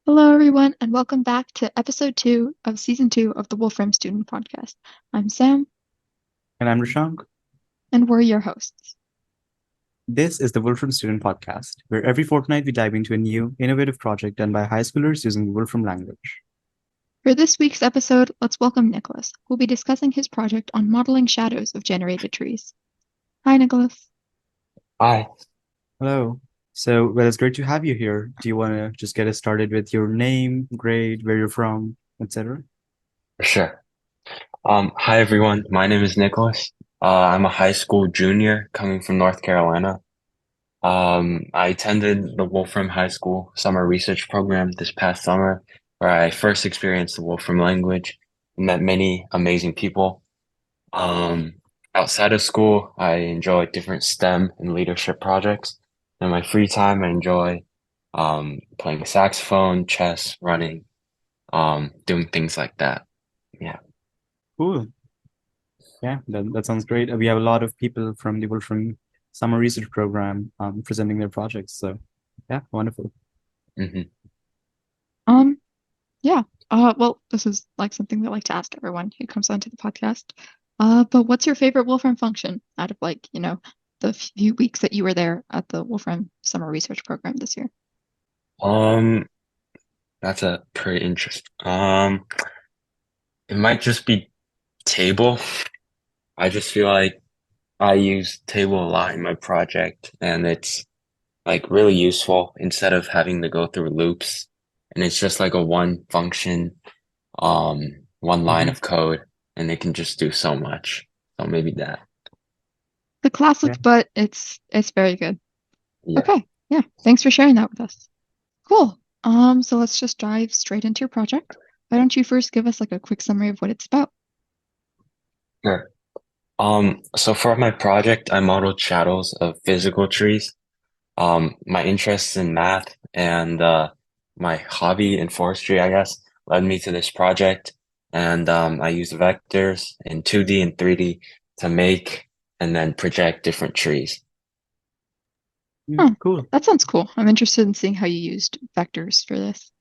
Hello, everyone, and welcome back to episode 2 of season 2 of the Wolfram Student Podcast. I'm Sam, And I'm Rashank. and we're your hosts. This is the Wolfram Student Podcast, where every fortnight we dive into a new, innovative project done by high schoolers using the Wolfram language. For this week's episode, let's welcome Nicholas, who will be discussing his project on modeling shadows of generated trees. Hi, Nicholas. Hi. Hello. So, it's great to have you here. Do you want to just get us started with your name, grade, where you're from, etc.? Sure. Hi everyone. My name is Nicholas. I'm a high school junior coming from North Carolina. I attended the Wolfram High School summer research program this past summer, where I first experienced the Wolfram language and met many amazing people. Um, Outside of school, I enjoy different STEM and leadership projects. In my free time, I enjoy playing saxophone, chess, running, doing things like that. Yeah. Cool. Yeah, that sounds great. We have a lot of people from the Wolfram Summer Research Program presenting their projects. So, yeah, wonderful. hmm Um, yeah. Well, this is like something we like to ask everyone who comes onto the podcast. But what's your favorite Wolfram function out of the few weeks that you were there at the Wolfram Summer Research Program this year? Um, that's a pretty interesting. It might just be table. I just feel like I use table a lot in my project, and it's like really useful instead of having to go through loops. And it's just like a one function, one line Hmm. of code, and it can just do so much. So maybe that. The Yeah. classic, but it's very good. Yeah. Okay, yeah. Thanks for sharing that with us. Cool. So let's just dive straight into your project. Why don't you first give us like a quick summary of what it's about? Sure. So for my project, I modeled shadows of physical trees. My interests in math and my hobby in forestry, I guess, led me to this project. And I use vectors in 2D and 3D to make and then project different trees. Mm, Oh, cool. that sounds cool. I'm interested in seeing how you used vectors for this.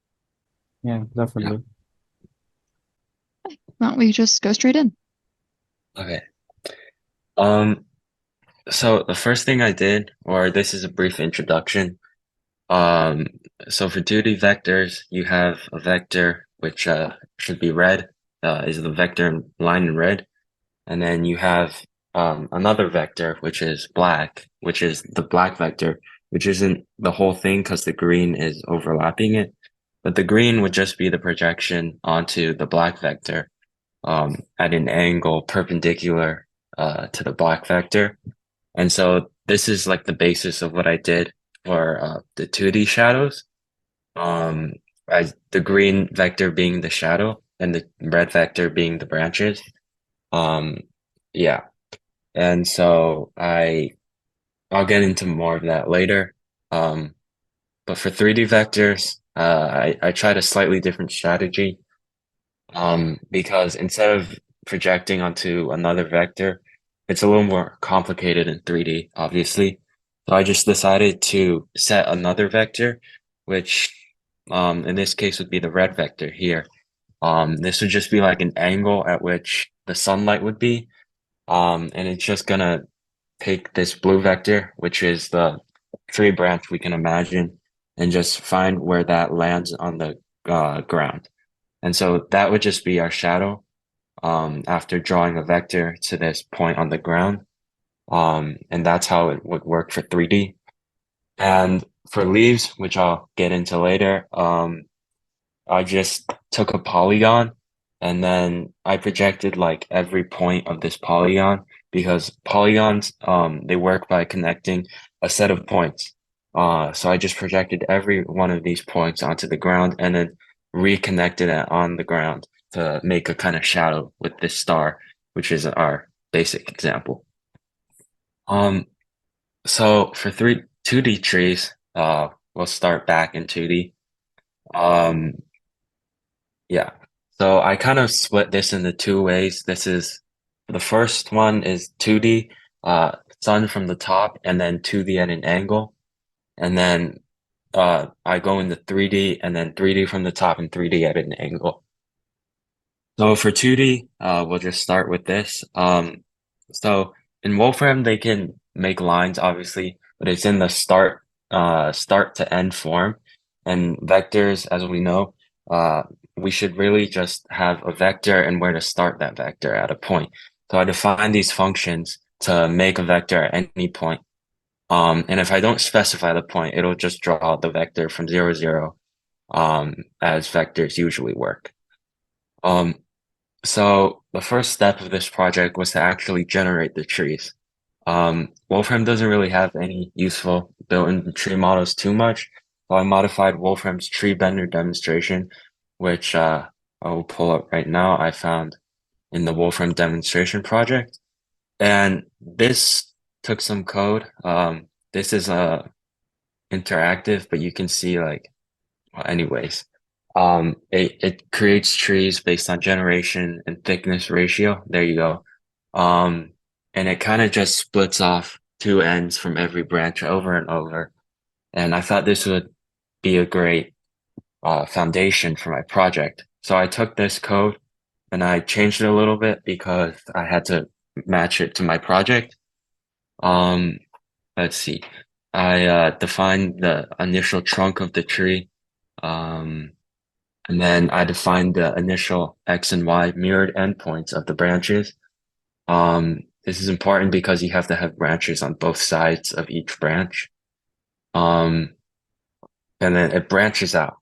Yeah, Yeah. definitely. Why don't we just go straight in? Okay. Um, so the first thing I did, or this is a brief introduction. Um, so for 2D vectors, you have a vector which should be red, is the vector line in red. And then you have another vector, which is black, which is the black vector, which isn't the whole thing because the green is overlapping it. But the green would just be the projection onto the black vector at an angle perpendicular to the black vector. And so this is like the basis of what I did for the 2D shadows. Um, the green vector being the shadow and the red vector being the branches. Um, yeah. And so I'll get into more of that later. Um, but for 3D vectors, I tried a slightly different strategy. Because instead of projecting onto another vector, it's a little more complicated in 3D, obviously. So I just decided to set another vector, which in this case would be the red vector here. This would just be like an angle at which the sunlight would be. And it's just gonna take this blue vector, which is the tree branch we can imagine, and just find where that lands on the ground. And so that would just be our shadow after drawing a vector to this point on the ground. And that's how it would work for 3D. And for leaves, which I'll get into later, I just took a polygon and then I projected like every point of this polygon because polygons, they work by connecting a set of points. So I just projected every one of these points onto the ground and then reconnected it on the ground to make a kind of shadow with this star, which is our basic example. Um, so for 2D trees, we'll start back in 2D. Um, Yeah. So I kind of split this into two ways. The first one is 2D, sun from the top, and then 2D at an angle. And then I go into 3D and then 3D from the top and 3D at an angle. So for 2D, we'll just start with this. So in Wolfram, they can make lines, obviously, but it's in the start to end form. And vectors, as we know, uh, we should really just have a vector and where to start that vector at a point. So I define these functions to make a vector at any point. And if I don't specify the point, it'll just draw the vector from 0, 0, as vectors usually work. Um, so the first step of this project was to actually generate the trees. Wolfram doesn't really have any useful built-in tree models too much. So I modified Wolfram's tree bender demonstration, which I will pull up right now. I found in the Wolfram demonstration project. And this took some code. This is interactive, but you can see like, well, anyways. It creates trees based on generation and thickness ratio. There you go. And it kind of just splits off two ends from every branch over and over. And I thought this would be a great foundation for my project. So I took this code and I changed it a little bit because I had to match it to my project. Um, let's see. I defined the initial trunk of the tree. Um, And then I defined the initial X and Y mirrored endpoints of the branches. This is important because you have to have branches on both sides of each branch. Um, and then it branches out.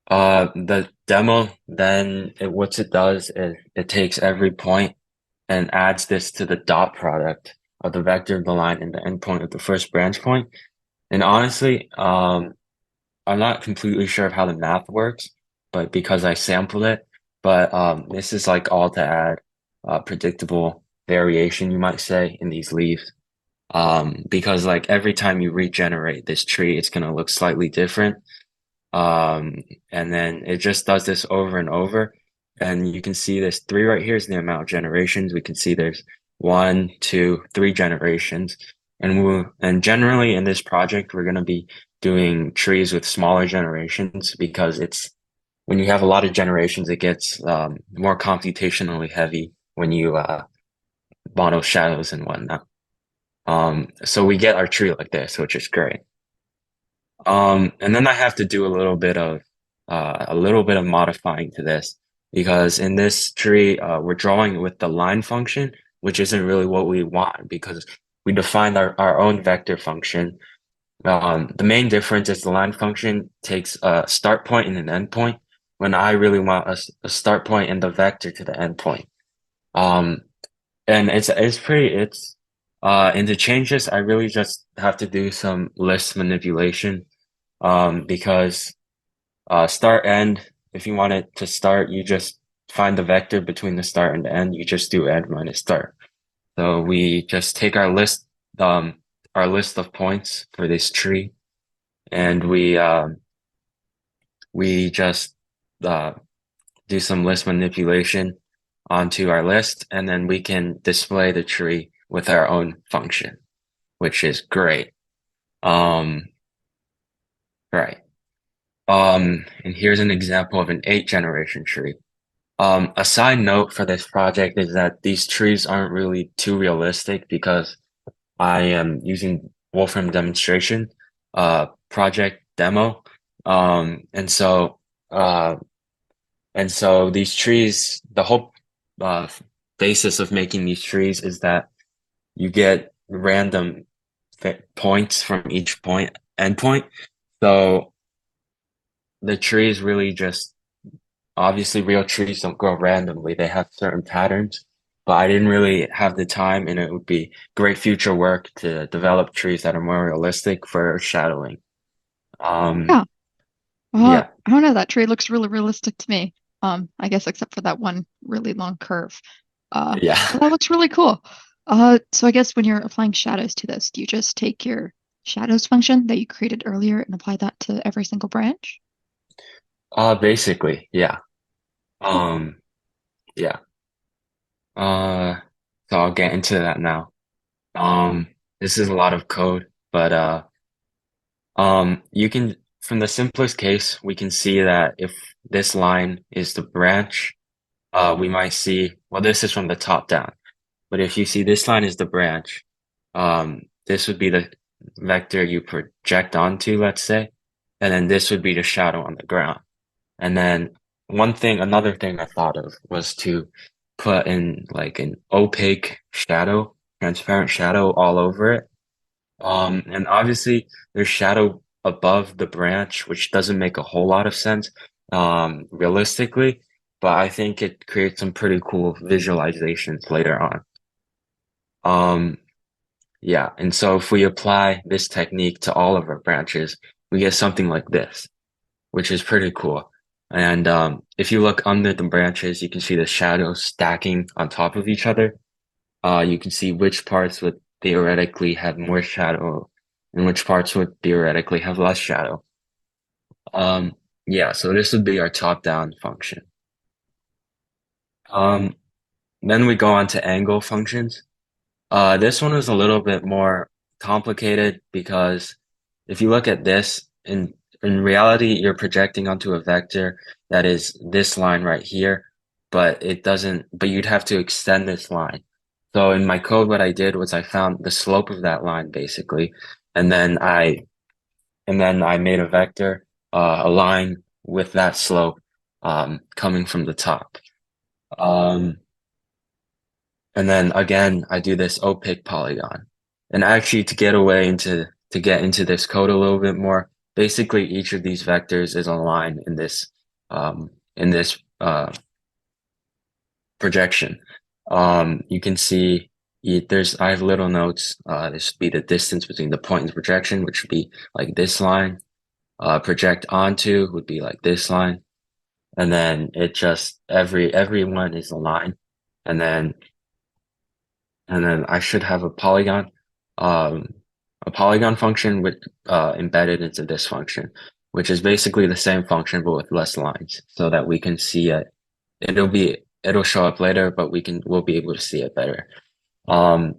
The demo, then what it does is it takes every point and adds this to the dot product of the vector of the line and the endpoint of the first branch point. And honestly, I'm not completely sure of how the math works, but because I sampled it, but this is like all to add predictable variation, you might say, in these leaves. Because like every time you regenerate this tree, it's gonna look slightly different. And then it just does this over and over. And you can see this three right here is the amount of generations. We can see there's 1, 2, 3 generations. And generally in this project, we're gonna be doing trees with smaller generations because it's when you have a lot of generations, it gets more computationally heavy when you model shadows and whatnot. So we get our tree like this, which is great. And then I have to do a little bit of modifying to this because in this tree, we're drawing with the line function, which isn't really what we want because we defined our own vector function. The main difference is the line function takes a start point and an end point when I really want a start point and the vector to the end point. Um, and and to change this, I really just have to do some list manipulation. Because start end, if you want it to start, you just find the vector between the start and the end. You just do end minus start. So we just take our list of points for this tree, and we just uh, do some list manipulation onto our list, and then we can display the tree with our own function, which is great. Um, right. And here's an example of an 8 generation tree. A side note for this project is that these trees aren't really too realistic because I am using Wolfram demonstration, project demo. And so, uh, these trees, the whole, uh, basis of making these trees is that you get random points from each endpoint. So the trees really just obviously real trees don't grow randomly. They have certain patterns, but I didn't really have the time and it would be great future work to develop trees that are more realistic for shadowing. Um, Yeah. yeah, I don't know. That tree looks really realistic to me. I guess except for that one really long curve. yeah. But that looks really cool. So I guess when you're applying shadows to this, do you just take your shadows function that you created earlier and apply that to every single branch? Basically, yeah. Cool. Um, yeah. Uh, so I'll get into that now. This is a lot of code, but you can from the simplest case, we can see that if this line is the branch, we might see, well, this is from the top down, but if you see this line is the branch, this would be the vector you project onto, let's say, and then this would be the shadow on the ground. And then another thing I thought of was to put in like an opaque shadow, transparent shadow all over it. And obviously there's shadow above the branch, which doesn't make a whole lot of sense, realistically, but I think it creates some pretty cool visualizations later on. Yeah, and so if we apply this technique to all of our branches, we get something like this, which is pretty cool. And if you look under the branches, you can see the shadows stacking on top of each other. You can see which parts would theoretically have more shadow and which parts would theoretically have less shadow. Yeah, so this would be our top-down function. Then we go on to angle functions. This one is a little bit more complicated because if you look at this, in reality, you're projecting onto a vector that is this line right here, but you'd have to extend this line. So in my code, what I did was I found the slope of that line basically, and then I made a vector, a line with that slope, coming from the top. And then again, I do this opaque polygon. And actually to get into this code a little bit more, basically each of these vectors is a line in this projection. You can see I have little notes. This would be the distance between the point and the projection, which would be like this line. Project onto would be like this line. And then it just every one is a line. And then I should have a polygon function with embedded into this function, which is basically the same function but with less lines, so that we can see it. It'll show up later, but we'll be able to see it better. You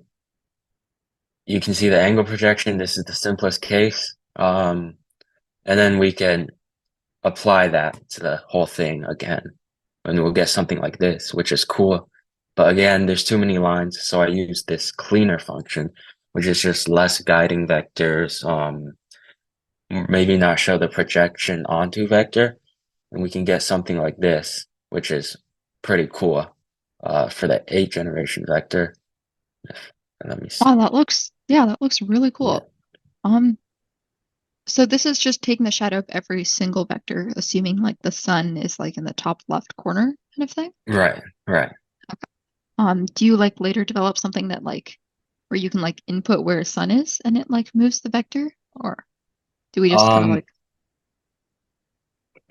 can see the angle projection. This is the simplest case. And then we can apply that to the whole thing again, and we'll get something like this, which is cool. But again, there's too many lines, so I use this cleaner function, which is just less guiding vectors, maybe not show the projection onto vector, and we can get something like this, which is pretty cool, for the 8th generation vector. Let me see. Wow, that looks really cool. Yeah. So this is just taking the shadow of every single vector, assuming like the sun is like in the top left corner kind of thing. Right. Do you like later develop something that like where you can like input where sun is and it like moves the vector, or do we just kind of like?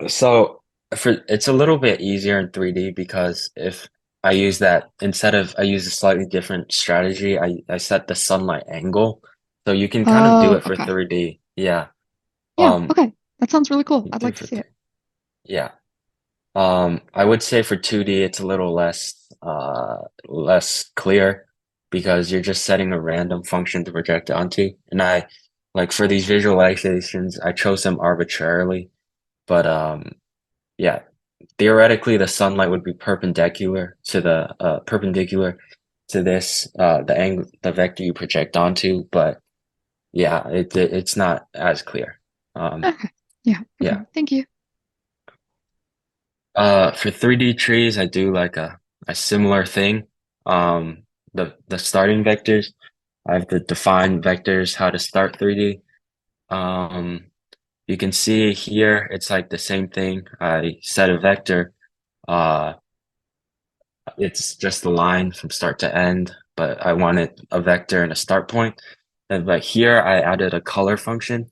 So it's a little bit easier in 3D because if I use a slightly different strategy. I set the sunlight angle, so you can kind of do it for Okay. 3D. Yeah. Yeah, okay. That sounds really cool. you I'd do like to for see it. Yeah. I would say for 2D it's a little less clear because you're just setting a random function to project onto. And like for these visualizations, I chose them arbitrarily, but yeah, theoretically the sunlight would be perpendicular to this the vector you project onto, but yeah, it's not as clear. Okay. Yeah. Okay. Yeah. Thank you. For 3D trees, I do like a similar thing. The starting vectors, I have the defined vectors how to start 3D. You can see here, it's like the same thing. I set a vector. It's just a line from start to end, but I wanted a vector and a start point. But here I added a color function,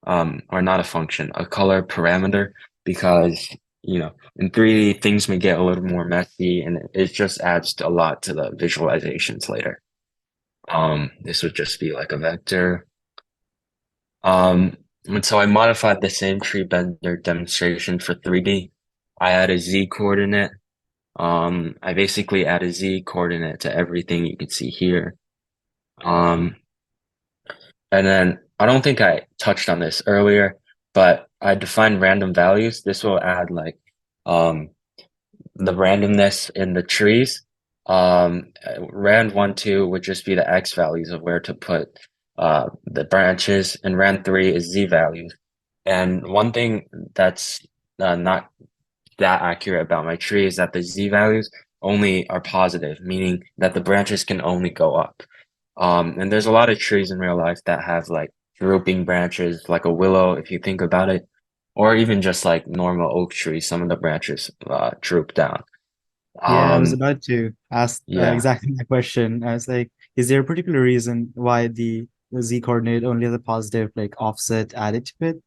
or not a function, a color parameter, because in 3D things may get a little more messy, and it just adds a lot to the visualizations later. This would just be like a vector. And so I modified the same tree bender demonstration for 3D. I add a Z coordinate. I basically add a Z coordinate to everything you can see here. And then I don't think I touched on this earlier, but I define random values. This will add like um the randomness in the trees. Rand 1, 2 would just be the X values of where to put the branches, and rand 3 is Z values. And one thing that's not that accurate about my tree is that the Z values only are positive, meaning that the branches can only go up. And there's a lot of trees in real life that have like drooping branches, like a willow, if you think about it, or even just like normal oak trees, some of the branches droop down. Yeah, I was Um, about to ask yeah. exactly that question. I was like, is there a particular reason why the Z coordinate only has a positive like offset added to it?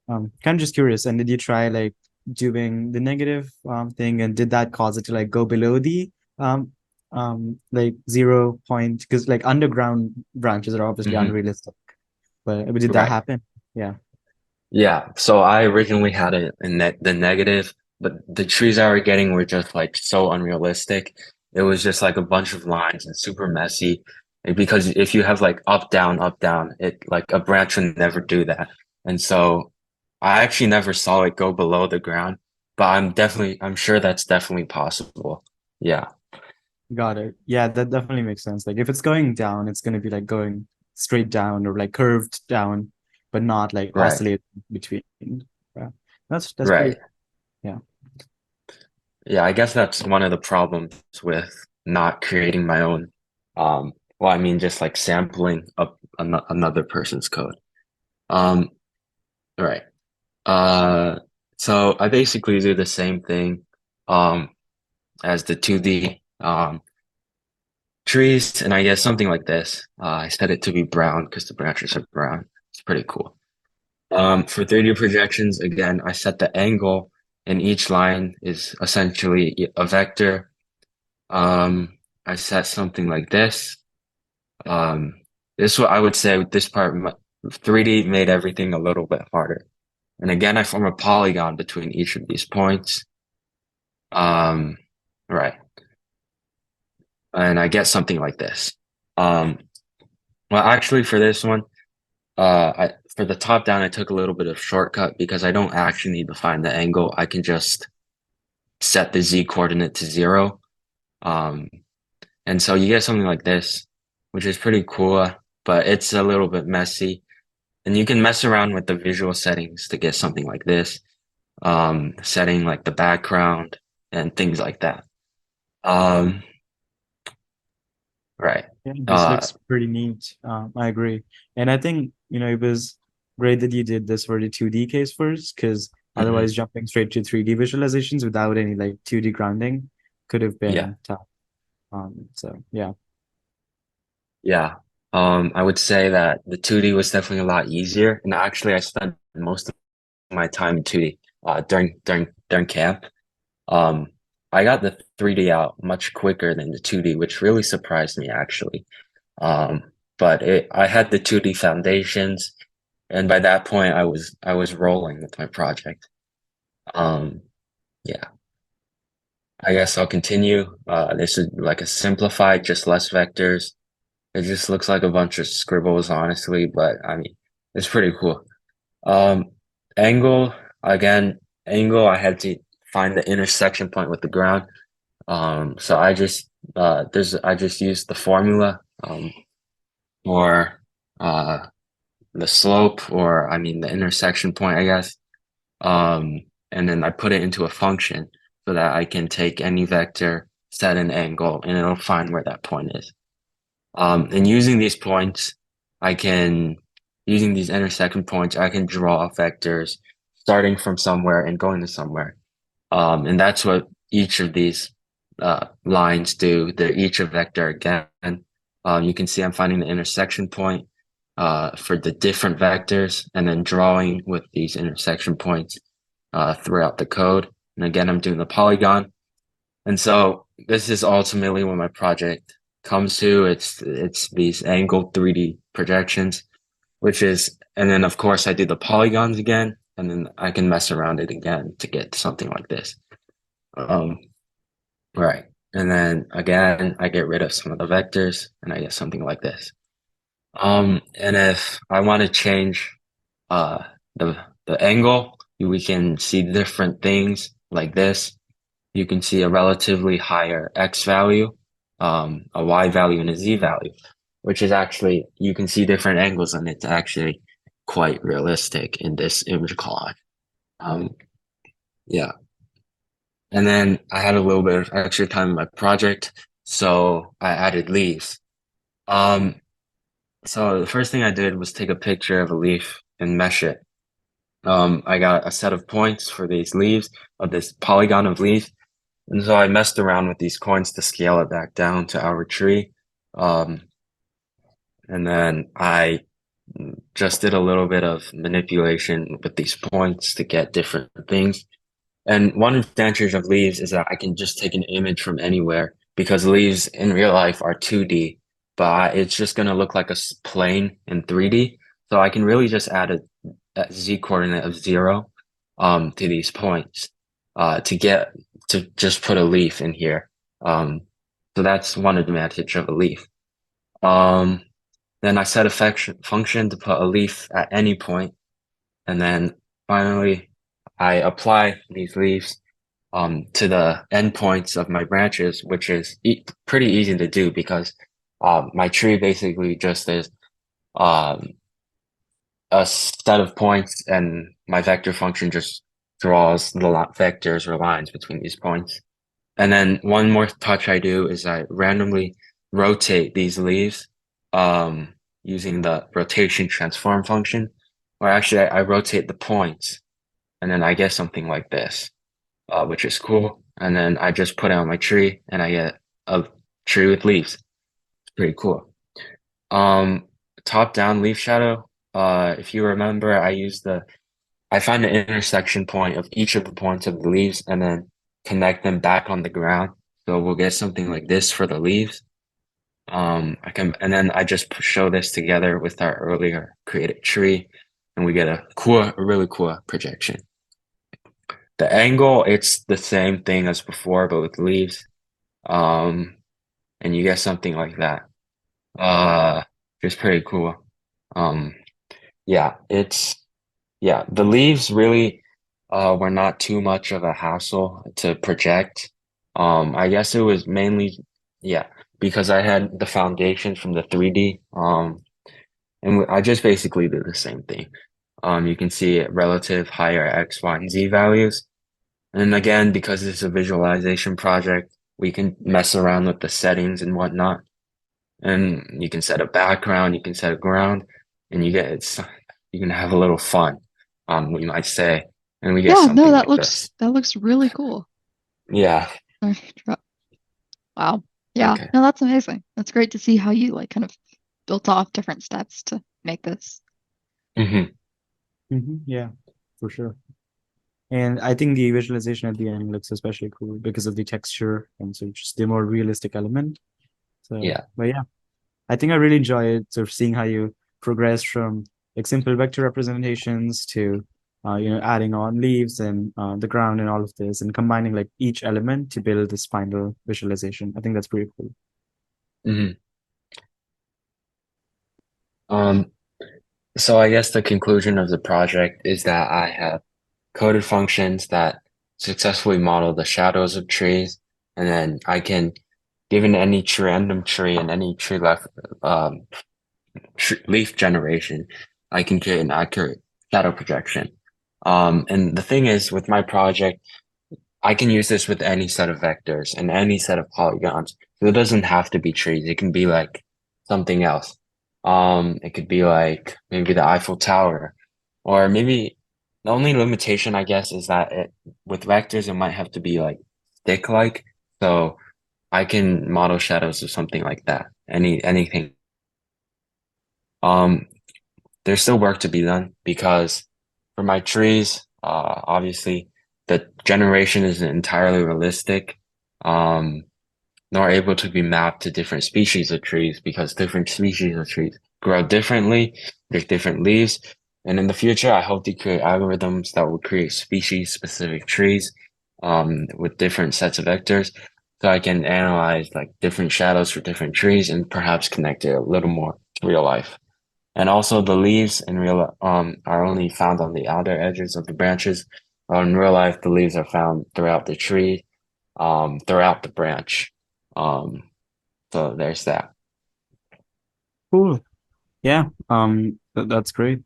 Kind of just curious. And did you try like doing the negative thing, and did that cause it to like go below the like 0 point? Because like underground branches are obviously Hmm. unrealistic. But did that Right. happen? Yeah. Yeah. So I originally had it in the negative, but the trees I were getting were just like so unrealistic. It was just like a bunch of lines and super messy. And because if you have like up, down, it like a branch would never do that. And so I actually never saw it go below the ground, but I'm sure that's definitely possible. Yeah. Got it. Yeah, that definitely makes sense. Like if it's going down, it's gonna be like going straight down or like curved down, but not like Right. oscillating between. Yeah. That's pretty, Right. yeah. Yeah, I guess that's one of the problems with not creating my own. Well, I mean, just like sampling up another person's code. Um, right. Uh, so I basically do the same thing, um, as the 2D, trees, and I guess something like this. I set it to be brown because the branches are brown. It's pretty cool. For 3D projections, again, I set the angle, and each line is essentially a vector. I set something like this. Um, this what I would say with this part, 3D made everything a little bit harder. And again, I form a polygon between each of these points. Um, right. And I get something like this. Um, well, actually for this one, for the top down, I took a little bit of shortcut because I don't actually need to find the angle. I can just set the Z coordinate to 0. Um, And so you get something like this, which is pretty cool, but it's a little bit messy. And you can mess around with the visual settings to get something like this, setting like the background and things like that. Um, right. Yeah, this Uh, looks pretty neat. I agree. And I think, it was great that you did this for the 2D case first, because mhm. otherwise jumping straight to 3D visualizations without any like 2D grounding could have Yeah, been tough. So yeah. yeah. I would say that the 2D was definitely a lot easier. And actually, I spent most of my time in 2D, during camp. Um, I got the 3D out much quicker than the 2D, which really surprised me actually. But I had the 2D foundations, and by that point I was rolling with my project. Um, yeah, I guess I'll continue. This is like a simplified, just less vectors. It just looks like a bunch of scribbles, honestly, but I mean, it's pretty cool. Um, angle, again, angle, I had to find the intersection point with the ground. So I just used the formula for the slope, or I mean the intersection point, I guess. Um, and then I put it into a function so that I can take any vector, set an angle, and it'll find where that point is. And using these points, I can using these intersection points, I can draw vectors starting from somewhere and going to somewhere. And that's what each of these lines do. They're each a vector again. You can see I'm finding the intersection point for the different vectors and then drawing with these intersection points throughout the code. And again, I'm doing the polygon. And so this is ultimately what my project comes to. It's these angled 3D projections, and then of course I do the polygons again, and then I can mess around it again to get something like this. Um, right. And then again, I get rid of some of the vectors and I get something like this. And if I want to change, uh, the angle, we can see different things like this. You can see a relatively higher X value, a Y value and a Z value, which is actually, you can see different angles and it's actually quite realistic in this image collage. Um, yeah. And then I had a little bit of extra time in my project, so I added leaves. Um, so the first thing I did was take a picture of a leaf and mesh it. I got a set of points for these leaves, of this polygon of leaves. And so I messed around with these coins to scale it back down to our tree. Um, and then I just did a little bit of manipulation with these points to get different things. And one advantage of leaves is that I can just take an image from anywhere because leaves in real life are 2D, but it's just going to look like a plane in 3D. So I can really just add a Z coordinate of 0 to these points to just put a leaf in here. So that's one advantage of a leaf. Um, then I set a function to put a leaf at any point, and then finally I apply these leaves to the endpoints of my branches, which is pretty easy to do because my tree basically just is um, a set of points, and my vector function just draws the vectors or lines between these points. And then one more touch I do is I randomly rotate these leaves using the rotation transform function, or actually I rotate the points, and then I get something like this, which is cool. And then I just put it on my tree, and I get a tree with leaves. It's pretty cool. Um, Top-down leaf shadow. If you remember, I find the intersection point of each of the points of the leaves and then connect them back on the ground. So we'll get something like this for the leaves. And then I just show this together with our earlier created tree, and we get a really cool projection. The angle, it's the same thing as before, but with leaves. And you get something like that. Just pretty cool. Um, yeah, the leaves really were not too much of a hassle to project. I guess it was mainly, yeah, because I had the foundation from the 3D. And I just basically did the same thing. You can see relative higher X, Y, and Z values. And again, because it's a visualization project, we can mess around with the settings and whatnot. And you can set a background, you can set a ground, and you can have a little fun, we might say, and we get Yeah, no, something like this. that looks really cool. Yeah. Wow. Yeah, Okay. no, that's amazing. That's great to see how you like kind of built off different steps to make this. Yeah, for sure. And I think the visualization at the end looks especially cool because of the texture and so just the more realistic element. So, Yeah. but yeah, I think I really enjoy it, sort of seeing how you progress from like simple vector representations to adding on leaves and the ground and all of this and combining like each element to build this final visualization. I think that's pretty cool. hmm Um, so I guess the conclusion of the project is that I have coded functions that successfully model the shadows of trees, and then I can, given any random tree and any tree left um, leaf generation, I can create an accurate shadow projection. And the thing is, with my project, I can use this with any set of vectors and any set of polygons. So it doesn't have to be trees. It can be like something else. It could be like maybe the Eiffel Tower, or maybe the only limitation, I guess, is that with vectors, it might have to be like stick-like. So I can model shadows of something like that. Anything. Um, there's still work to be done because for my trees, obviously the generation isn't entirely realistic, nor able to be mapped to different species of trees because different species of trees grow differently. There's different leaves. And in the future, I hope to create algorithms that will create species specific trees, with different sets of vectors. So I can analyze like different shadows for different trees and perhaps connect it a little more to real life. And also the leaves in real are only found on the outer edges of the branches. In real life, the leaves are found throughout the tree, throughout the branch. Um, so there's that. Cool. Yeah. That's great.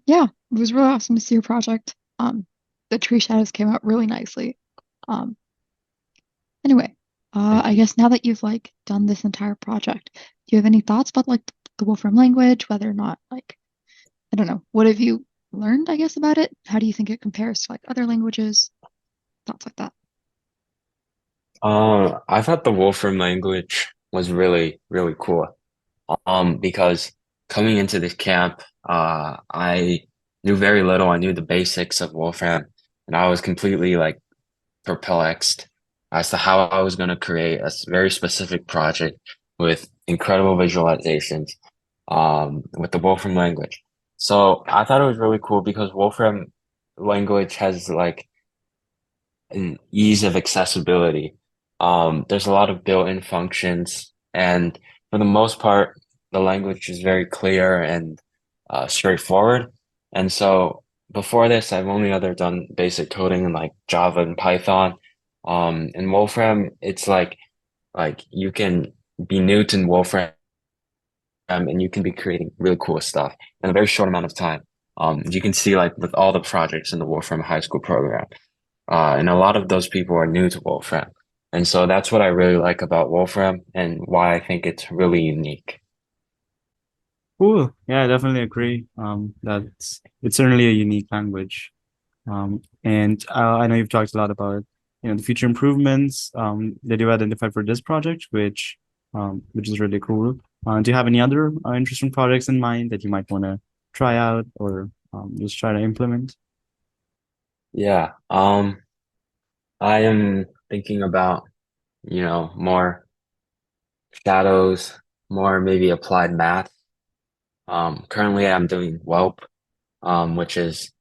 Yeah, it was really awesome to see your project. The tree shadows came out really nicely. Um, anyway, Thank I you. guess now that you've like done this entire project, do you have any thoughts about like the Wolfram language, whether or not like I don't know, what have you learned, I guess, about it? How do you think it compares to like other languages? Thoughts like that. I thought the Wolfram language was really, really cool. Because coming into this camp, I knew very little. I knew the basics of Wolfram, and I was completely like perplexed as to how I was going to create a very specific project with incredible visualizations, with the Wolfram language. So I thought it was really cool because Wolfram language has like an ease of accessibility. There's a lot of built-in functions, and for the most part, the language is very clear and straightforward. And so before this, I've only other done basic coding in like Java and Python. In Wolfram, it's like you can be new to Wolfram and you can be creating really cool stuff in a very short amount of time. You can see like with all the projects in the Wolfram High School program. And a lot of those people are new to Wolfram. And so that's what I really like about Wolfram and why I think it's really unique. Cool. Yeah, I definitely agree. It's certainly a unique language. And I know you've talked a lot about, the future improvements that you've identified for this project, which is really cool. Do you have any other interesting projects in mind that you might want to try out or just try to implement? Yeah. I am thinking about, more shadows, more maybe applied math. Currently I'm doing WELP, which is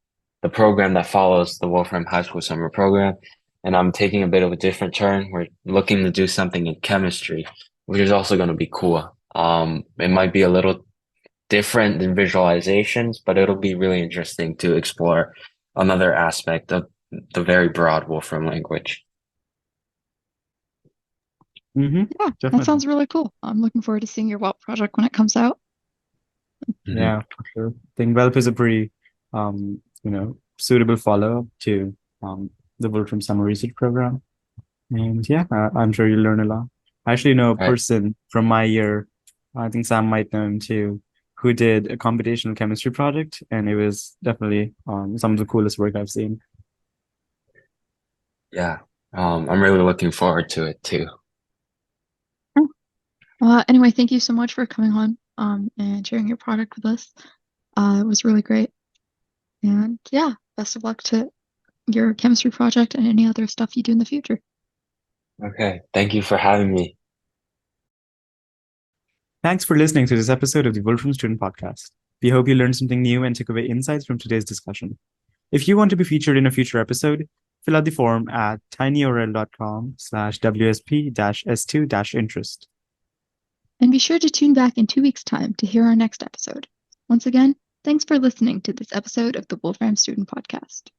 the program that follows the Wolfram High School summer program. And I'm taking a bit of a different turn. We're looking to do something in chemistry, which is also going to be cool. It might be a little different than visualizations, but it'll be really interesting to explore another aspect of the very broad Wolfram language. Mm-hmm. Yeah, that Definitely. sounds really cool. I'm looking forward to seeing your WELP project when it comes out. Mhm. Yeah, for sure. I think WELP is a pretty, suitable follow-up to the Wolfram Summer Research Program. And yeah, I'm sure you'll learn a lot. I actually know a Right. person from my year, I think Sam might know him too, who did a computational chemistry project, and it was definitely some of the coolest work I've seen. Yeah. I'm really looking forward to it too. Anyway, thank you so much for coming on and sharing your product with us. It was really great. And yeah, best of luck to your chemistry project and any other stuff you do in the future. Okay. Thank you for having me. Thanks for listening to this episode of the Wolfram Student Podcast. We hope you learned something new and took away insights from today's discussion. If you want to be featured in a future episode, fill out the form at tinyurl.com/WSP-S2-interest. And be sure to tune back in 2 weeks' time to hear our next episode. Once again, thanks for listening to this episode of the Wolfram Student Podcast.